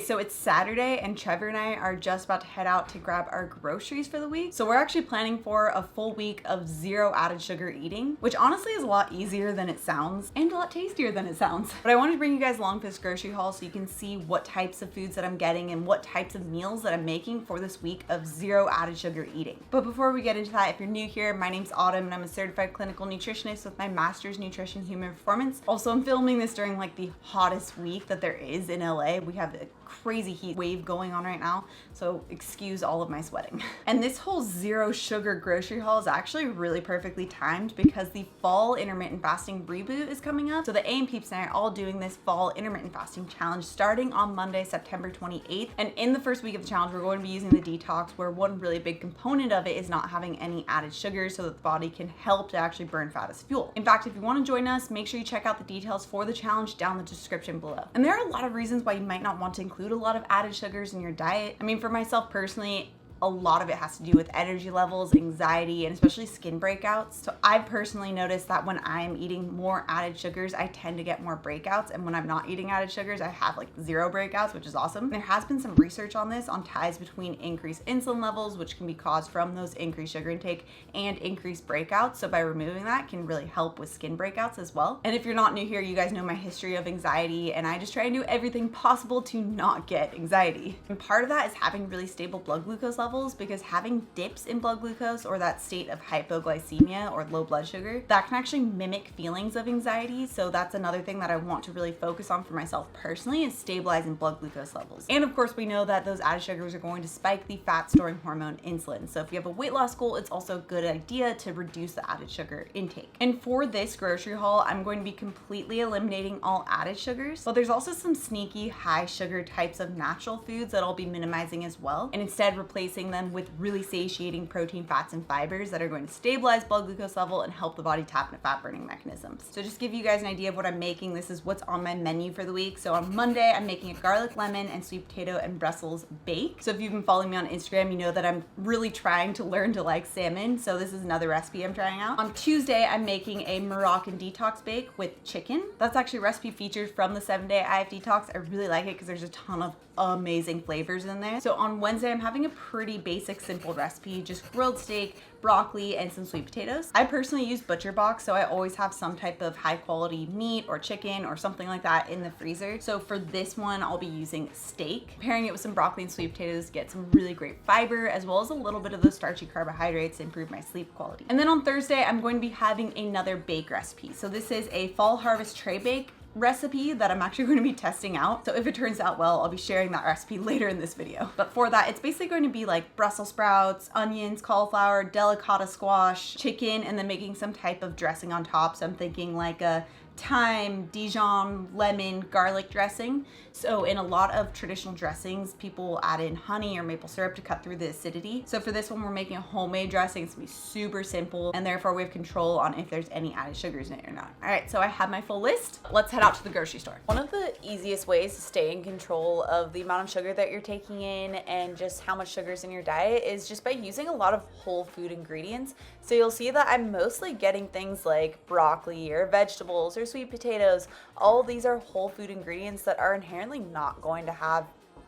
So it's Saturday and Trevor and I are just about to head out to grab our groceries for the week. So we're actually planning for a full week of 0 added sugar eating, which honestly is a lot easier than it sounds and a lot tastier than it sounds. But I wanted to bring you guys along for this grocery haul so you can see what types of foods that I'm getting and what types of meals that I'm making for this week of 0 added sugar eating. But before we get into that, if you're new here, my name's Autumn and I'm a certified clinical nutritionist with my master's nutrition human performance. Also, I'm filming this during like the hottest week that there is in LA. We have a crazy heat wave going on right now, so excuse all of my sweating. And this whole 0 sugar grocery haul is actually really perfectly timed because the fall intermittent fasting reboot is coming up. So the A and Peeps and I are all doing this fall intermittent fasting challenge starting on Monday, September 28th. And in the first week of the challenge, we're going to be using the detox, where one really big component of it is not having any added sugars so that the body can help to actually burn fat as fuel. In fact, if you want to join us, make sure you check out the details for the challenge down in the description below. And there are a lot of reasons why you might not want to include a lot of added sugars in your diet. I mean, for myself personally, a lot of it has to do with energy levels, anxiety, and especially skin breakouts. So I've personally noticed that when I'm eating more added sugars, I tend to get more breakouts. And when I'm not eating added sugars, I have like 0 breakouts, which is awesome. There has been some research on this, on ties between increased insulin levels, which can be caused from those increased sugar intake, and increased breakouts. So by removing that can really help with skin breakouts as well. And if you're not new here, you guys know my history of anxiety, and I just try and do everything possible to not get anxiety. And part of that is having really stable blood glucose levels, because having dips in blood glucose, or that state of hypoglycemia or low blood sugar, that can actually mimic feelings of anxiety. So that's another thing that I want to really focus on for myself personally, is stabilizing blood glucose levels. And of course, we know that those added sugars are going to spike the fat storing hormone insulin. So if you have a weight loss goal, it's also a good idea to reduce the added sugar intake. And for this grocery haul, I'm going to be completely eliminating all added sugars, but there's also some sneaky high sugar types of natural foods that I'll be minimizing as well, and instead replacing them with really satiating protein, fats, and fibers that are going to stabilize blood glucose level and help the body tap into fat burning mechanisms. So just give you guys an idea of what I'm making. This is what's on my menu for the week. So on Monday, I'm making a garlic lemon and sweet potato and Brussels bake. So if you've been following me on Instagram, you know that I'm really trying to learn to like salmon. So this is another recipe I'm trying out. On Tuesday, I'm making a Moroccan detox bake with chicken. That's actually a recipe featured from the 7-day IF detox. I really like it because there's a ton of amazing flavors in there. So on Wednesday, I'm having a pretty basic, simple recipe, just grilled steak, broccoli, and some sweet potatoes. I personally use Butcher Box, so I always have some type of high quality meat or chicken or something like that in the freezer. So for this one, I'll be using steak, pairing it with some broccoli and sweet potatoes to get some really great fiber, as well as a little bit of those starchy carbohydrates to improve my sleep quality. And then on Thursday, I'm going to be having another bake recipe. So this is a fall harvest tray bake recipe that I'm actually going to be testing out. So if it turns out well, I'll be sharing that recipe later in this video. But for that, it's basically going to be like Brussels sprouts, onions, cauliflower, delicata squash, chicken, and then making some type of dressing on top. So I'm thinking like a thyme, Dijon, lemon, garlic dressing. So in a lot of traditional dressings, people will add in honey or maple syrup to cut through the acidity. So for this one, we're making a homemade dressing. It's gonna be super simple, and therefore we have control on if there's any added sugars in it or not. All right, so I have my full list. Let's head out to the grocery store. One of the easiest ways to stay in control of the amount of sugar that you're taking in and just how much sugar is in your diet is just by using a lot of whole food ingredients. So you'll see that I'm mostly getting things like broccoli or vegetables or sweet potatoes. All of these are whole food ingredients that are inherently not going to have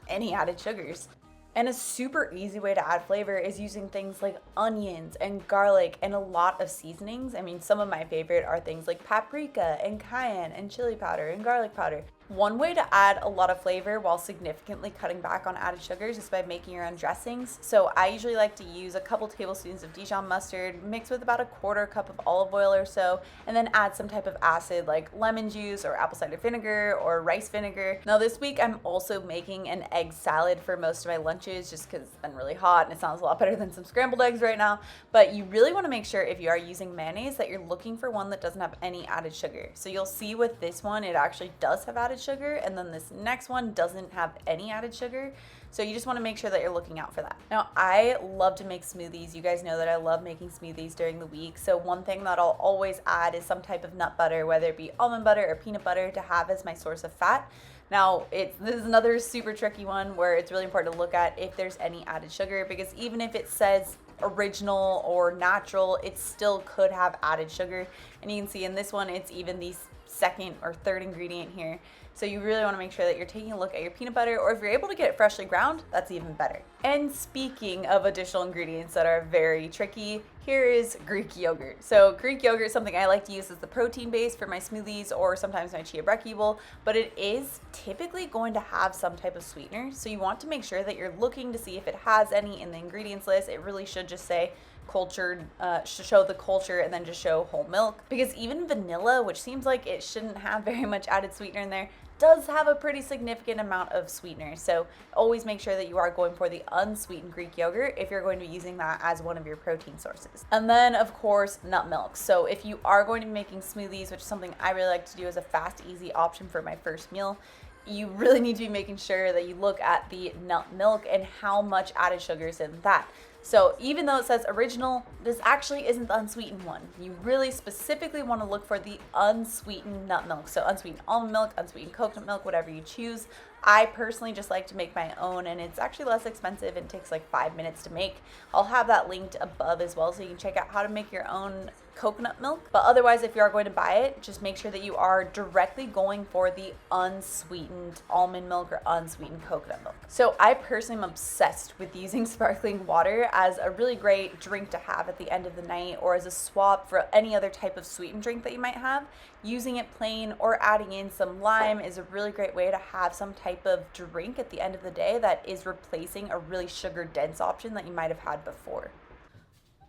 any added sugars. And a super easy way to add flavor is using things like onions and garlic and a lot of seasonings. I mean, some of my favorite are things like paprika and cayenne and chili powder and garlic powder. One way to add a lot of flavor while significantly cutting back on added sugars is by making your own dressings. So I usually like to use a couple tablespoons of Dijon mustard mixed with about a 1/4 cup of olive oil or so, and then add some type of acid like lemon juice or apple cider vinegar or rice vinegar. Now this week I'm also making an egg salad for most of my lunches just because it's been really hot and it sounds a lot better than some scrambled eggs right now. But you really want to make sure if you are using mayonnaise that you're looking for one that doesn't have any added sugar. So you'll see with this one, it actually does have added sugar, and then this next one doesn't have any added sugar. So you just want to make sure that you're looking out for that. Now, I love to make smoothies. You guys know that I love making smoothies during the week. So one thing that I'll always add is some type of nut butter, whether it be almond butter or peanut butter, to have as my source of fat. Now, this is another super tricky one where it's really important to look at if there's any added sugar, because even if it says original or natural, it still could have added sugar. And you can see in this one, it's even the second or third ingredient here. So you really want to make sure that you're taking a look at your peanut butter, or if you're able to get it freshly ground, that's even better. And speaking of additional ingredients that are very tricky, here is Greek yogurt. So Greek yogurt is something I like to use as the protein base for my smoothies or sometimes my chia brekkie bowl, but it is typically going to have some type of sweetener. So you want to make sure that you're looking to see if it has any in the ingredients list. It really should just say cultured, should show the culture and then just show whole milk, because even vanilla, which seems like it shouldn't have very much added sweetener in there, does have a pretty significant amount of sweetener. So always make sure that you are going for the unsweetened Greek yogurt if you're going to be using that as one of your protein sources. And then of course, nut milk. So if you are going to be making smoothies, which is something I really like to do as a fast, easy option for my first meal, you really need to be making sure that you look at the nut milk and how much added sugar is in that. So even though it says original, this actually isn't the unsweetened one. You really specifically want to look for the unsweetened nut milk. So unsweetened almond milk, unsweetened coconut milk, whatever you choose. I personally just like to make my own, and it's actually less expensive and takes like 5 minutes to make. I'll have that linked above as well, so you can check out how to make your own coconut milk. But otherwise, if you are going to buy it, just make sure that you are directly going for the unsweetened almond milk or unsweetened coconut milk. So I personally am obsessed with using sparkling water as a really great drink to have at the end of the night, or as a swap for any other type of sweetened drink that you might have. Using it plain or adding in some lime is a really great way to have some type of drink at the end of the day that is replacing a really sugar dense option that you might have had before.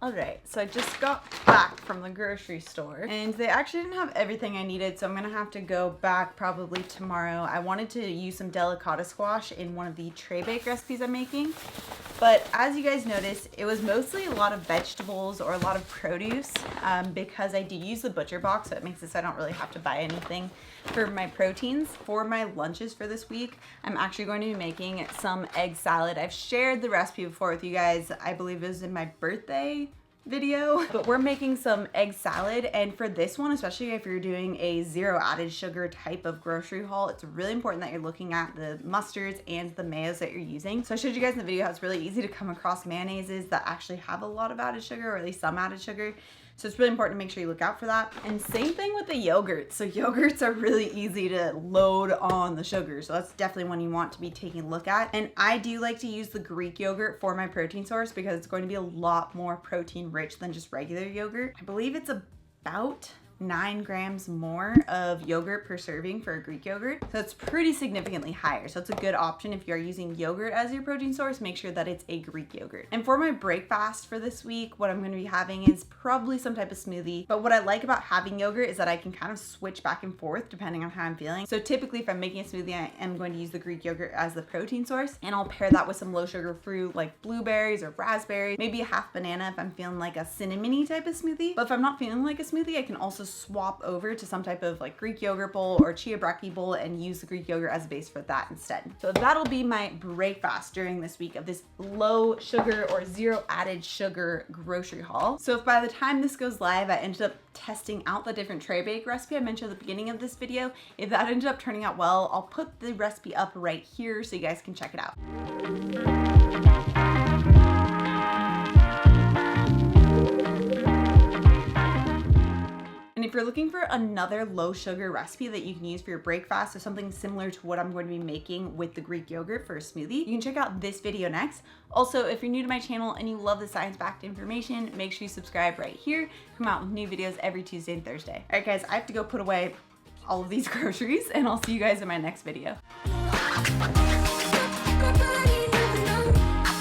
Alright, so I just got back from the grocery store and they actually didn't have everything I needed, so I'm gonna have to go back probably tomorrow. I wanted to use some delicata squash in one of the tray bake recipes I'm making, but as you guys noticed, it was mostly a lot of vegetables or a lot of produce because I do use the butcher box, so it makes it so I don't really have to buy anything for my proteins. For my lunches for this week, I'm actually going to be making some egg salad. I've shared the recipe before with you guys. I believe it was in my birthday video, but we're making some egg salad, and for this one, especially if you're doing a zero added sugar type of grocery haul, it's really important that you're looking at the mustards and the mayos that you're using. So I showed you guys in the video how it's really easy to come across mayonnaises that actually have a lot of added sugar, or at least some added sugar. So it's really important to make sure you look out for that. And same thing with the yogurt. So yogurts are really easy to load on the sugar. So that's definitely one you want to be taking a look at. And I do like to use the Greek yogurt for my protein source because it's going to be a lot more protein rich than just regular yogurt. I believe it's about 9 grams more of yogurt per serving for a Greek yogurt. So it's pretty significantly higher. So it's a good option if you're using yogurt as your protein source. Make sure that it's a Greek yogurt. And for my breakfast for this week, what I'm going to be having is probably some type of smoothie. But what I like about having yogurt is that I can kind of switch back and forth depending on how I'm feeling. So typically if I'm making a smoothie, I am going to use the Greek yogurt as the protein source, and I'll pair that with some low sugar fruit like blueberries or raspberries, maybe a half banana if I'm feeling like a cinnamony type of smoothie. But if I'm not feeling like a smoothie, I can also swap over to some type of like Greek yogurt bowl or chia brekkie bowl and use the Greek yogurt as a base for that instead. So that'll be my breakfast during this week of this low sugar or zero added sugar grocery haul. So if by the time this goes live, I ended up testing out the different tray bake recipe I mentioned at the beginning of this video, if that ended up turning out well, I'll put the recipe up right here so you guys can check it out. And if you're looking for another low sugar recipe that you can use for your breakfast or something similar to what I'm going to be making with the Greek yogurt for a smoothie, you can check out this video next. Also, if you're new to my channel and you love the science-backed information, make sure you subscribe right here. Come out with new videos every Tuesday and Thursday. All right guys, I have to go put away all of these groceries and I'll see you guys in my next video.